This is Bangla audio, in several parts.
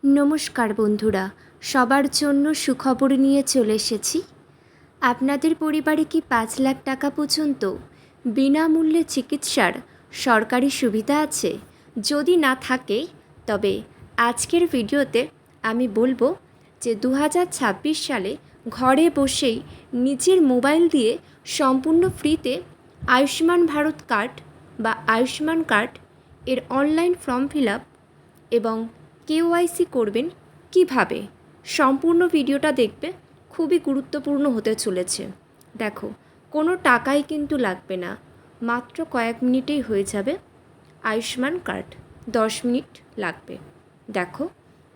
নমস্কার বন্ধুরা, সবার জন্য সুখবর নিয়ে চলে এসেছি। আপনাদের পরিবারে কি 5 লাখ টাকা পর্যন্ত বিনামূল্যে চিকিৎসার সরকারি সুবিধা আছে? যদি না থাকে তবে আজকের ভিডিওতে আমি বলবো যে 2026 সালে ঘরে বসেই নিজের মোবাইল দিয়ে সম্পূর্ণ ফ্রিতে আয়ুষ্মান ভারত কার্ড বা আয়ুষ্মান কার্ড এর অনলাইন ফর্ম ফিল আপ এবং কেওয়াইসি করবেন কিভাবে। সম্পূর্ণ ভিডিওটা দেখবে, খুবই গুরুত্বপূর্ণ হতে চলেছে। দেখো, কোনো টাকাই কিন্তু লাগবে না, মাত্র কয়েক মিনিটেই হয়ে যাবে আয়ুষ্মান কার্ড। 10 মিনিট লাগবে। দেখো,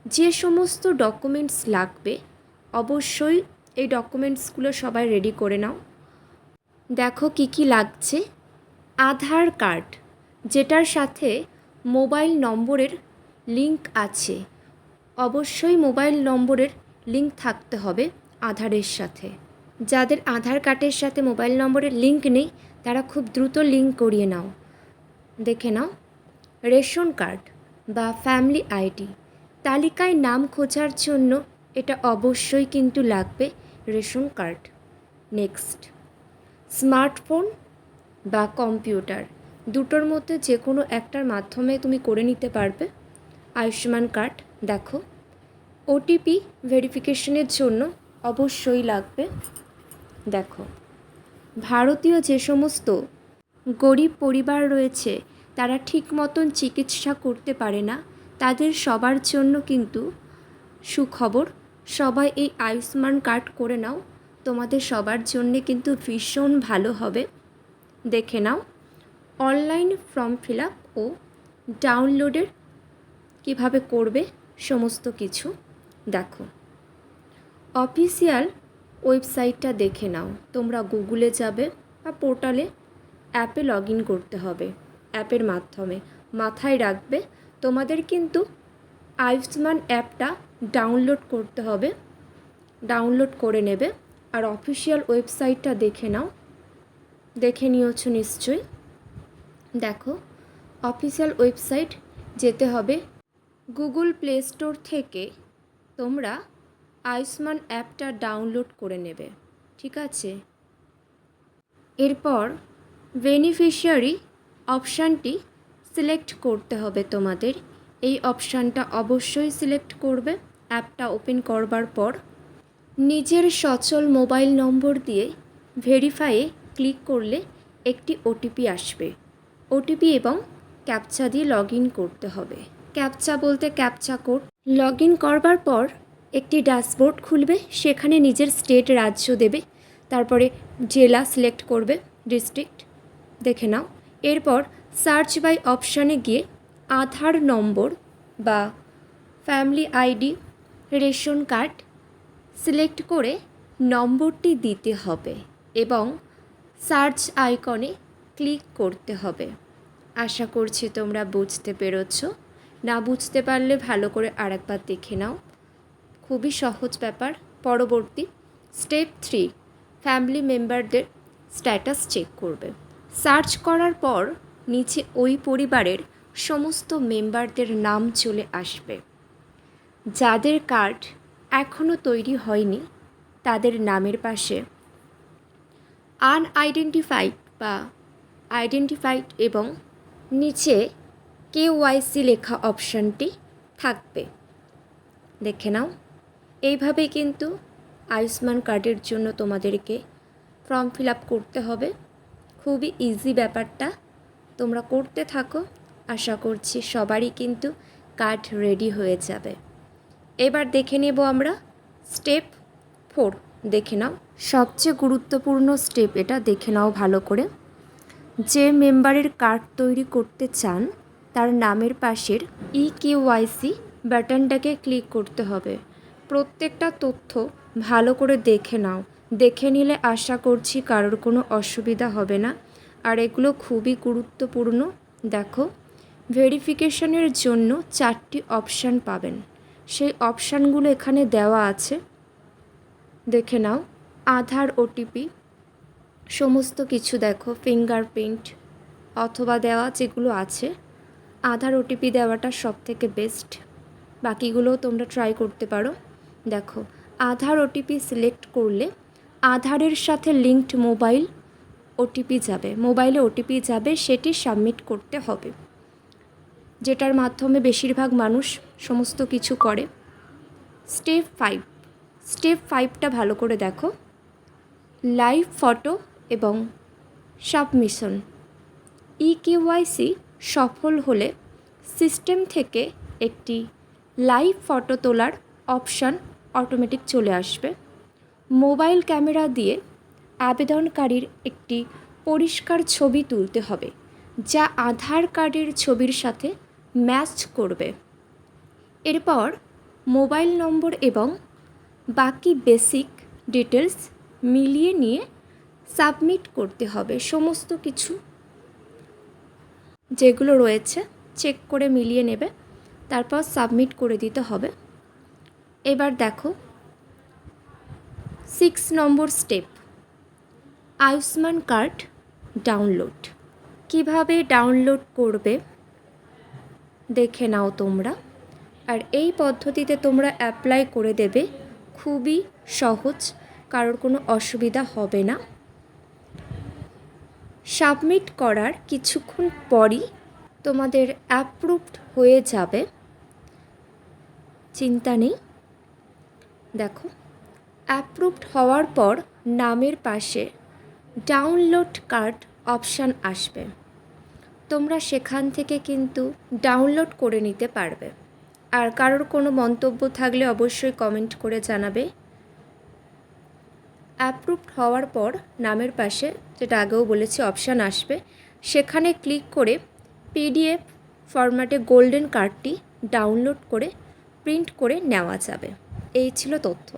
যে সমস্ত ডকুমেন্টস লাগবে অবশ্যই এই ডকুমেন্টসগুলো সবাই রেডি করে নাও। দেখো কি কি লাগছে। আধার কার্ড, যেটার সাথে মোবাইল নম্বরের লিঙ্ক আছে। অবশ্যই মোবাইল নম্বরের লিঙ্ক থাকতে হবে আধারের সাথে। যাদের আধার কার্ডের সাথে মোবাইল নম্বরের লিঙ্ক নেই তারা খুব দ্রুত লিঙ্ক করিয়ে নাও। দেখে নাও। রেশন কার্ড বা ফ্যামিলি আইডি, তালিকায় নাম খোঁজার জন্য এটা অবশ্যই কিন্তু লাগবে রেশন কার্ড। নেক্সট, স্মার্টফোন বা কম্পিউটার, দুটোর মধ্যে যে কোনো একটার মাধ্যমে তুমি করে নিতে পারবে আয়ুষ্মান কার্ড। দেখো, ওটিপি ভেরিফিকেশনের জন্য অবশ্যই লাগবে। দেখো, ভারতীয় যে সমস্ত গরিব পরিবার রয়েছে তারা ঠিক মতন চিকিৎসা করতে পারে না, তাদের সবার জন্য কিন্তু সুখবর। সবাই এই আয়ুষ্মান কার্ড করে নাও, তোমাদের সবার জন্যে কিন্তু ভীষণ ভালো হবে। দেখে নাও অনলাইন ফর্ম ফিল আপ ও ডাউনলোডের কিভাবে করবে সমস্ত কিছু। দেখো, অফিসিয়াল ওয়েবসাইটটা দেখে নাও। তোমরা গুগলে যাবে বা পোর্টালে অ্যাপে লগ ইন করতে হবে। অ্যাপের মাধ্যমে মাথায় রাখবে তোমাদের কিন্তু আয়ুষ্মান অ্যাপটা ডাউনলোড করতে হবে। ডাউনলোড করে নেবে আর অফিসিয়াল ওয়েবসাইটটা দেখে নাও। দেখে নিয়েছো নিশ্চয়ই। দেখো, অফিসিয়াল ওয়েবসাইট যেতে হবে। গুগল প্লে স্টোর থেকে তোমরা আয়ুষ্মান অ্যাপটা ডাউনলোড করে নেবে, ঠিক আছে। এরপর বেনিফিশিয়ারি অপশানটি সিলেক্ট করতে হবে তোমাদের। এই অপশানটা অবশ্যই সিলেক্ট করবে। অ্যাপটা ওপেন করবার পর নিজের সচল মোবাইল নম্বর দিয়ে ভেরিফাইয়ে ক্লিক করলে একটি ওটিপি আসবে। ওটিপি এবং ক্যাপচা দিয়ে লগ ইন করতে হবে। ক্যাপচা বলতে ক্যাপচা কোড। লগ ইন করবার পর একটি ড্যাশবোর্ড খুলবে, সেখানে নিজের স্টেট রাজ্য দেবে, তারপরে জেলা সিলেক্ট করবে, ডিস্ট্রিক্ট। দেখে নাও। এরপর সার্চ বাই অপশানে গিয়ে আধার নম্বর বা family ID, ration card select করে নম্বরটি দিতে হবে এবং সার্চ আইকনে ক্লিক করতে হবে। আশা করছি তোমরা বুঝতে পেরেছ। না বুঝতে পারলে ভালো করে আরেকবার দেখে নাও। খুবই সহজ ব্যাপার। পরবর্তী স্টেপ 3, ফ্যামিলি মেম্বারদের স্ট্যাটাস চেক করবে। সার্চ করার পর নিচে ওই পরিবারের সমস্ত মেম্বারদের নাম চলে আসবে। যাদের কার্ড এখনও তৈরি হয়নি তাদের নামের পাশে আনআইডেন্টিফাইড বা আইডেন্টিফাইড এবং নিচে কেওয়াইসি লেখা অপশানটি থাকবে। দেখে নাও। এইভাবে কিন্তু আয়ুষ্মান কার্ডের জন্য তোমাদেরকে ফর্ম ফিল আপ করতে হবে। খুবই ইজি ব্যাপারটা, তোমরা করতে থাকো। আশা করছি সবারই কিন্তু কার্ড রেডি হয়ে যাবে। এবার দেখে নেব আমরা স্টেপ 4। দেখে নাও, সবচেয়ে গুরুত্বপূর্ণ স্টেপ এটা, দেখে নাও ভালো করে। যে মেম্বারের কার্ড তৈরি করতে চান তার নামের পাশের ইকেওয়াইসি বাটনটাকে ক্লিক করতে হবে। প্রত্যেকটা তথ্য ভালো করে দেখে নাও। দেখে নিলে আশা করছি কারোর কোনো অসুবিধা হবে না। আর এগুলো খুবই গুরুত্বপূর্ণ। দেখো, ভেরিফিকেশনের জন্য 4টি অপশান পাবেন। সেই অপশানগুলো এখানে দেওয়া আছে, দেখে নাও। আধার, ওটিপি, সমস্ত কিছু দেখো, ফিঙ্গারপ্রিন্ট অথবা দেওয়া যেগুলো আছে। আধার ওটিপি দেওয়াটা সব থেকে বেস্ট। বাকিগুলোও তোমরা ট্রাই করতে পারো। দেখো, আধার ওটিপি সিলেক্ট করলে আধারের সাথে লিঙ্কড মোবাইলে ওটিপি যাবে, সেটি সাবমিট করতে হবে, যেটার মাধ্যমে বেশিরভাগ মানুষ সমস্ত কিছু করে। স্টেপ 5টা ভালো করে দেখো। লাইভ ফটো এবং সাবমিশন। ইকেওয়াইসি সফল হলে সিস্টেম থেকে একটি লাইভ ফটো তোলার অপশান অটোমেটিক চলে আসবে। মোবাইল ক্যামেরা দিয়ে আবেদনকারীর একটি পরিষ্কার ছবি তুলতে হবে, যা আধার কার্ডের ছবির সাথে ম্যাচ করবে। এরপর মোবাইল নম্বর এবং বাকি বেসিক ডিটেলস মিলিয়ে নিয়ে সাবমিট করতে হবে। সমস্ত কিছু যেগুলো রয়েছে চেক করে মিলিয়ে নেবে, তারপর সাবমিট করে দিতে হবে। এবার দেখো 6 নম্বর স্টেপ, আয়ুষ্মান কার্ড ডাউনলোড। কিভাবে ডাউনলোড করবে দেখে নাও তোমরা, আর এই পদ্ধতিতে তোমরা অ্যাপ্লাই করে দেবে। খুবই সহজ, কারোর কোনো অসুবিধা হবে না। সাবমিট করার কিছুক্ষণ পরই তোমাদের অ্যাপ্রুভড হয়ে যাবে, চিন্তা নেই। দেখো, অ্যাপ্রুভড হওয়ার পর নামের পাশে ডাউনলোড কার্ড অপশান আসবে। তোমরা সেখান থেকে কিন্তু ডাউনলোড করে নিতে পারবে। আর কারোর কোনো মন্তব্য থাকলে অবশ্যই কমেন্ট করে জানাবে। অ্যাপ্রুভড হওয়ার পর নামের পাশে, যেটা আগেও বলেছি, অপশান আসবে। সেখানে ক্লিক করে পিডিএফ ফরম্যাটে গোল্ডেন কার্ডটি ডাউনলোড করে প্রিন্ট করে নেওয়া যাবে। এই ছিল তথ্য।